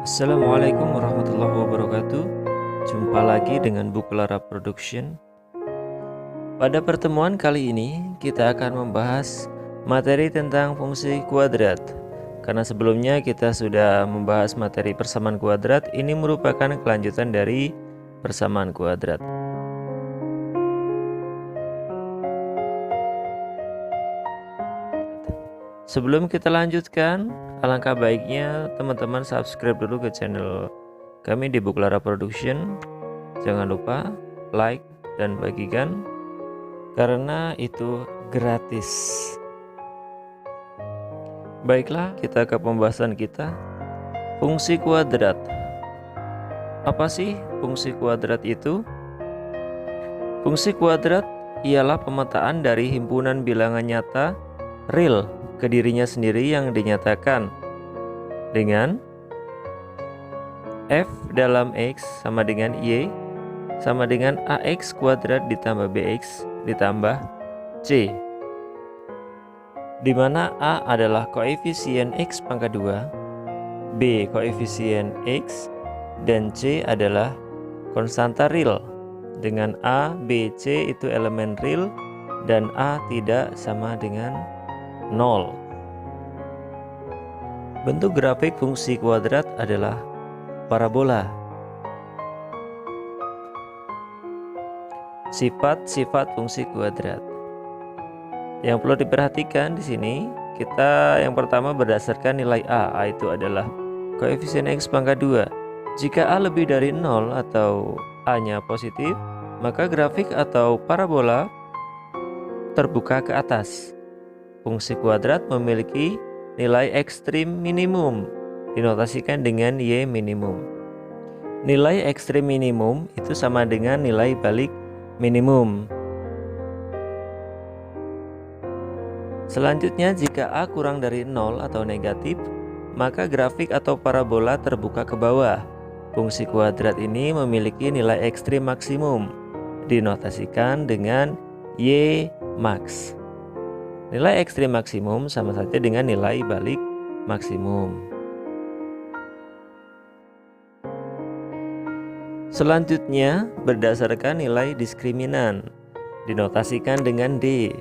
Assalamualaikum warahmatullahi wabarakatuh. Jumpa lagi dengan Buklara Production. Pada pertemuan kali ini kita akan membahas materi tentang fungsi kuadrat. Karena sebelumnya kita sudah membahas materi persamaan kuadrat, ini merupakan kelanjutan dari persamaan kuadrat. Sebelum kita lanjutkan, alangkah baiknya teman-teman subscribe dulu ke channel kami di Buklara Production. Jangan lupa like dan bagikan karena itu gratis. Baiklah, kita ke pembahasan kita. Fungsi kuadrat. Apa sih fungsi kuadrat itu? Fungsi kuadrat ialah pemetaan dari himpunan bilangan nyata real ke dirinya sendiri yang dinyatakan dengan f dalam x sama dengan y sama dengan ax kuadrat ditambah bx ditambah c, di mana a adalah koefisien x pangkat 2, b koefisien x, dan c adalah konstanta real, dengan a, b, c itu elemen real dan a tidak sama dengan 0. Bentuk grafik fungsi kuadrat adalah parabola. Sifat-sifat fungsi kuadrat yang perlu diperhatikan di sini, kita yang pertama berdasarkan nilai a itu adalah koefisien x pangkat 2. Jika a lebih dari 0 atau a-nya positif, maka grafik atau parabola terbuka ke atas. Fungsi kuadrat memiliki nilai ekstrim minimum, dinotasikan dengan y minimum. Nilai ekstrim minimum itu sama dengan nilai balik minimum. Selanjutnya, jika a kurang dari 0 atau negatif, maka grafik atau parabola terbuka ke bawah. Fungsi kuadrat ini memiliki nilai ekstrim maksimum, dinotasikan dengan y max. Nilai ekstrim maksimum sama saja dengan nilai balik maksimum. Selanjutnya, berdasarkan nilai diskriminan, dinotasikan dengan D,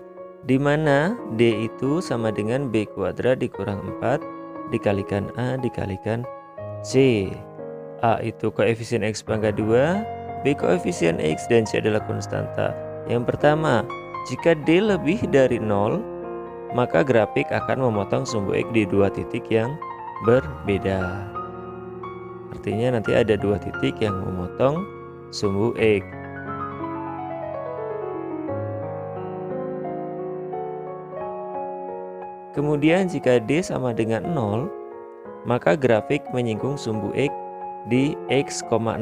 di mana D itu sama dengan B kuadrat dikurang 4 dikalikan A dikalikan C. A itu koefisien X pangkat 2, B koefisien X, dan C adalah konstanta. Yang pertama, jika D lebih dari 0, maka grafik akan memotong sumbu X di dua titik yang berbeda. Artinya nanti ada dua titik yang memotong sumbu X. Kemudian jika D sama dengan 0, maka grafik menyinggung sumbu X di X, 0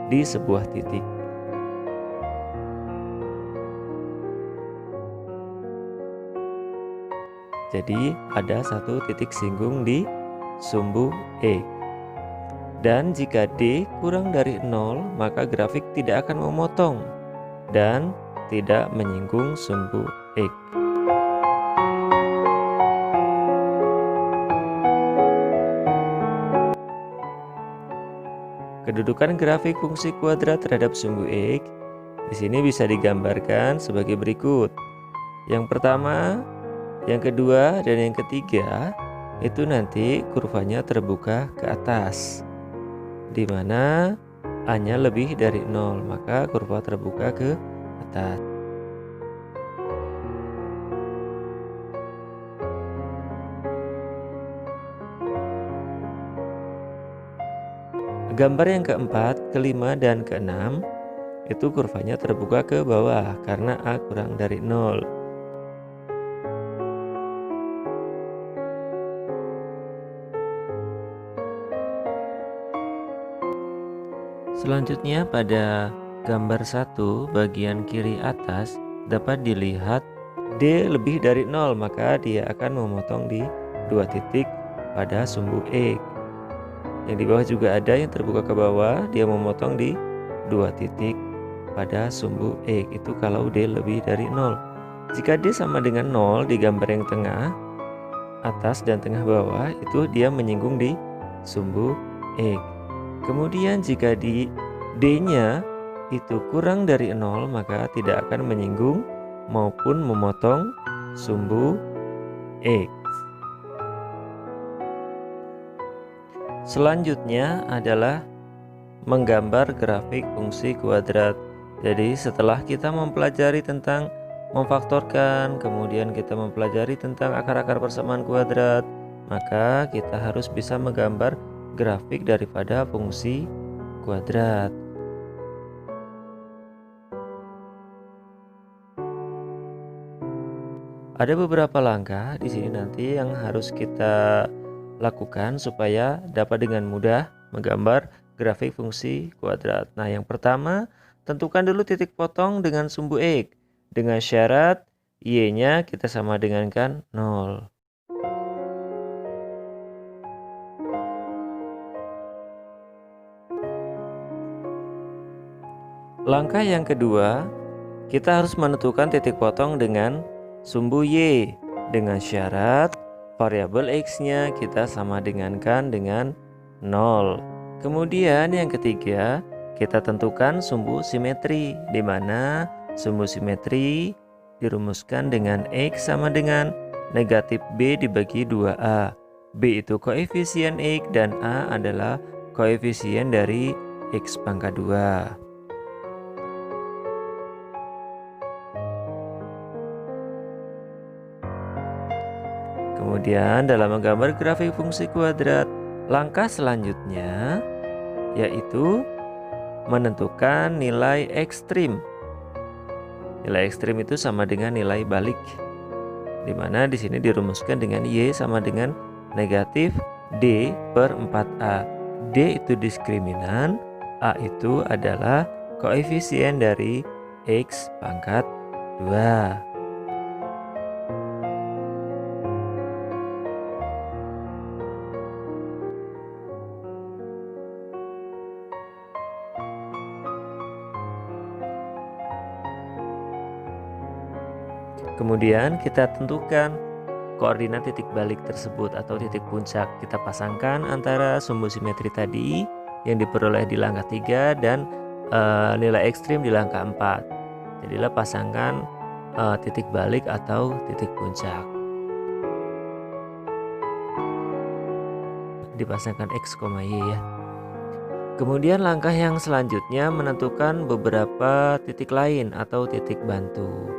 di sebuah titik. Jadi ada satu titik singgung di sumbu X. Dan jika D kurang dari 0, maka grafik tidak akan memotong dan tidak menyinggung sumbu X. Kedudukan grafik fungsi kuadrat terhadap sumbu X di sini bisa digambarkan sebagai berikut. Yang pertama, yang kedua, dan yang ketiga itu nanti kurvanya terbuka ke atas, di mana A-nya lebih dari 0, maka kurva terbuka ke atas. Gambar yang keempat, kelima, dan keenam itu kurvanya terbuka ke bawah karena A kurang dari 0. Selanjutnya pada gambar 1 bagian kiri atas dapat dilihat D lebih dari 0, maka dia akan memotong di dua titik pada sumbu X. Yang di bawah juga ada yang terbuka ke bawah, dia memotong di dua titik pada sumbu X, itu kalau D lebih dari 0. Jika D sama dengan 0 di gambar yang tengah atas dan tengah bawah, itu dia menyinggung di sumbu X. Kemudian jika di D-nya itu kurang dari 0, maka tidak akan menyinggung maupun memotong sumbu X. Selanjutnya adalah menggambar grafik fungsi kuadrat. Jadi setelah kita mempelajari tentang memfaktorkan, kemudian kita mempelajari tentang akar-akar persamaan kuadrat, maka kita harus bisa menggambar grafik daripada fungsi kuadrat. Ada beberapa langkah di sini nanti yang harus kita lakukan supaya dapat dengan mudah menggambar grafik fungsi kuadrat. Nah, yang pertama, tentukan dulu titik potong dengan sumbu X dengan syarat Y-nya kita sama dengankan 0. Langkah yang kedua, kita harus menentukan titik potong dengan sumbu Y dengan syarat variabel X-nya kita sama dengankan dengan 0. Kemudian yang ketiga, kita tentukan sumbu simetri, di mana sumbu simetri dirumuskan dengan X sama dengan negatif B dibagi 2A. B itu koefisien X dan A adalah koefisien dari X pangkat 2. Kemudian dalam menggambar grafik fungsi kuadrat, langkah selanjutnya yaitu menentukan nilai ekstrim. Nilai ekstrim itu sama dengan nilai balik, di mana di sini dirumuskan dengan Y sama dengan negatif D per 4A. D itu diskriminan, A itu adalah koefisien dari X pangkat 2. Kemudian kita tentukan koordinat titik balik tersebut atau titik puncak. Kita pasangkan antara sumbu simetri tadi yang diperoleh di langkah 3 dan nilai ekstrim di langkah 4. Jadilah pasangkan titik balik atau titik puncak. Dipasangkan X, Y ya. Kemudian langkah yang selanjutnya menentukan beberapa titik lain atau titik bantu.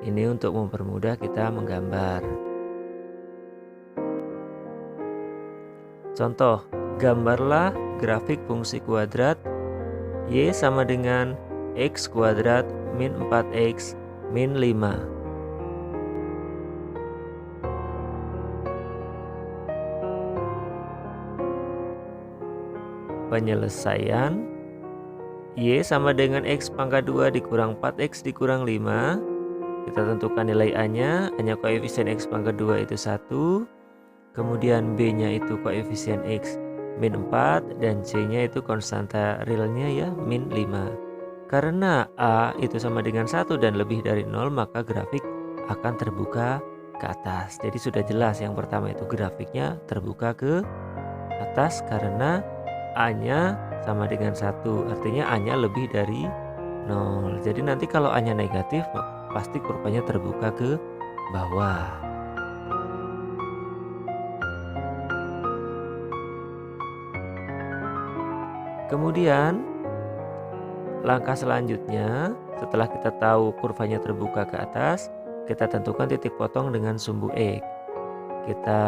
Ini untuk mempermudah kita menggambar. Contoh, gambarlah grafik fungsi kuadrat Y sama dengan X kuadrat min 4X min 5. Penyelesaian Y sama dengan X pangkat 2 dikurang 4X dikurang 5. Kita tentukan nilai A-nya, hanya koefisien X pangkat 2 itu 1. Kemudian B-nya itu koefisien X min 4 dan C-nya itu konstanta realnya ya min 5. Karena A itu sama dengan 1 dan lebih dari 0, maka grafik akan terbuka ke atas. Jadi sudah jelas yang pertama itu grafiknya terbuka ke atas karena A-nya sama dengan 1, artinya A-nya lebih dari 0. Jadi nanti kalau A-nya negatif, pasti kurvanya terbuka ke bawah. Kemudian langkah selanjutnya, setelah kita tahu kurvanya terbuka ke atas, kita tentukan titik potong dengan sumbu X. Kita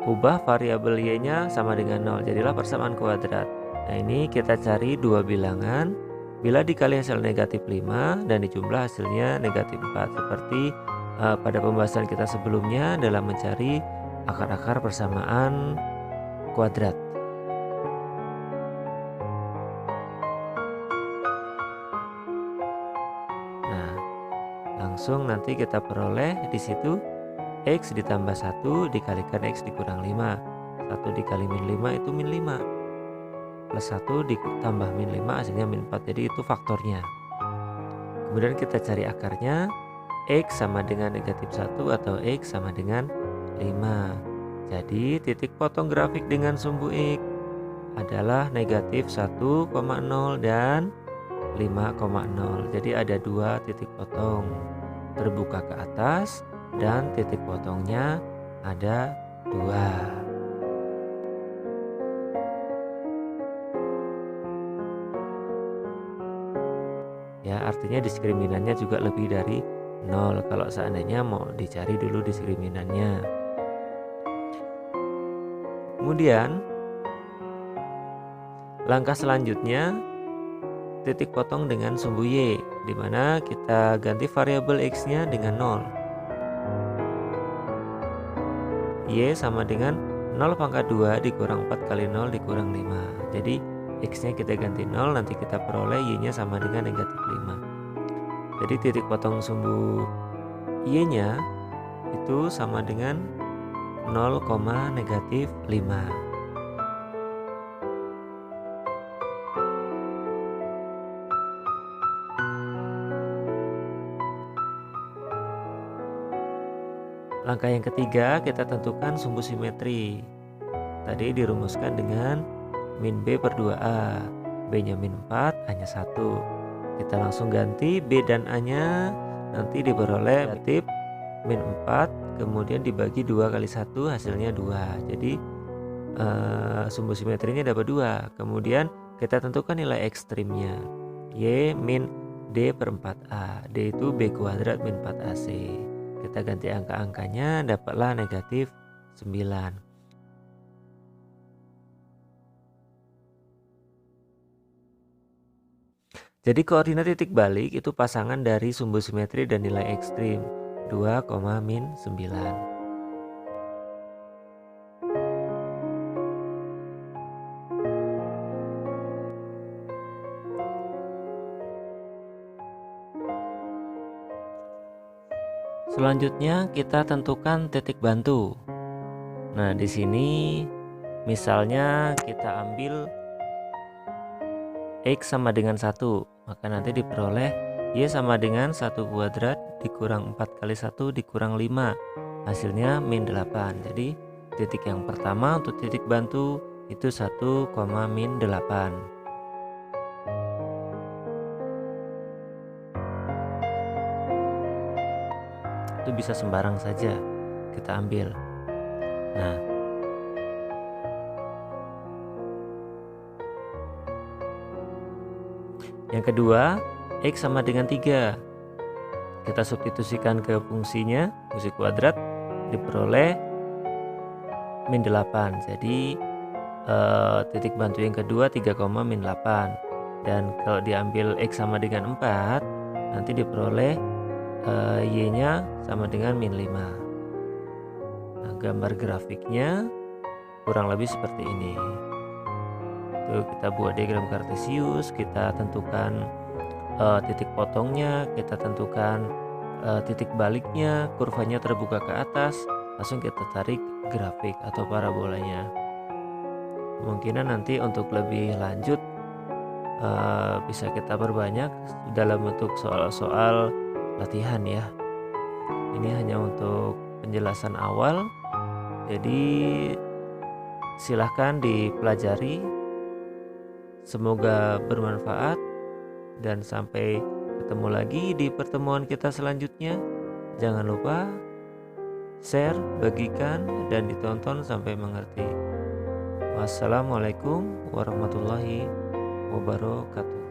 ubah variabel Y-nya sama dengan 0, jadilah persamaan kuadrat. Nah, ini kita cari dua bilangan. Bila dikali hasil negatif 5 dan dijumlah hasilnya negatif 4. Seperti pada pembahasan kita sebelumnya dalam mencari akar-akar persamaan kuadrat. Nah, langsung nanti kita peroleh di situ X ditambah 1 dikalikan X dikurang 5. 1 dikali min 5 itu min 5. Plus 1 ditambah min 5 hasilnya min 4, jadi itu faktornya. Kemudian kita cari akarnya, X sama dengan negatif 1 atau X sama dengan 5. Jadi titik potong grafik dengan sumbu X adalah negatif 1,0 dan 5,0. Jadi ada dua titik potong terbuka ke atas dan titik potongnya ada dua. Ya, artinya diskriminannya juga lebih dari 0 kalau seandainya mau dicari dulu diskriminannya. Kemudian langkah selanjutnya titik potong dengan sumbu Y, di mana kita ganti variabel X-nya dengan 0. Y sama dengan 0 pangkat 2 dikurang 4 kali 0 dikurang 5. Jadi X-nya kita ganti 0, nanti kita peroleh Y-nya sama dengan negatif 5. Jadi titik potong sumbu Y-nya itu sama dengan 0, negatif 5. Langkah yang ketiga, kita tentukan sumbu simetri. Tadi dirumuskan dengan min B per 2A. B-nya min 4, A-nya 1. Kita langsung ganti B dan A-nya, nanti diperoleh negatif min 4, kemudian dibagi 2 kali 1, hasilnya 2. Jadi sumbu simetrinya dapat 2. Kemudian kita tentukan nilai ekstrimnya. Y min D per 4A. D itu B kuadrat min 4AC. Kita ganti angka-angkanya, dapatlah negatif 9. Jadi koordinat titik balik itu pasangan dari sumbu simetri dan nilai ekstrim 2, min 9. Selanjutnya kita tentukan titik bantu. Nah, di sini misalnya kita ambil X sama dengan 1, maka nanti diperoleh Y sama dengan 1 kuadrat dikurang 4 kali 1 dikurang 5, hasilnya min 8. Jadi titik yang pertama untuk titik bantu itu 1, min 8. Itu bisa sembarang saja kita ambil. Nah, yang kedua, X sama dengan 3. Kita substitusikan ke fungsinya, fungsi kuadrat, diperoleh min 8. Jadi titik bantu yang kedua 3, min 8. Dan kalau diambil X sama dengan 4, nanti diperoleh Y-nya sama dengan min 5. Nah, gambar grafiknya kurang lebih seperti ini. Tuh, kita buat diagram kartesius, kita tentukan titik potongnya, kita tentukan titik baliknya, kurvanya terbuka ke atas, langsung kita tarik grafik atau parabolanya. Kemungkinan nanti untuk lebih lanjut bisa kita perbanyak dalam bentuk soal-soal latihan ya. Ini hanya untuk penjelasan awal, jadi silahkan dipelajari, semoga bermanfaat, dan sampai ketemu lagi di pertemuan kita selanjutnya. Jangan lupa share, bagikan, dan ditonton sampai mengerti. Wassalamualaikum warahmatullahi wabarakatuh.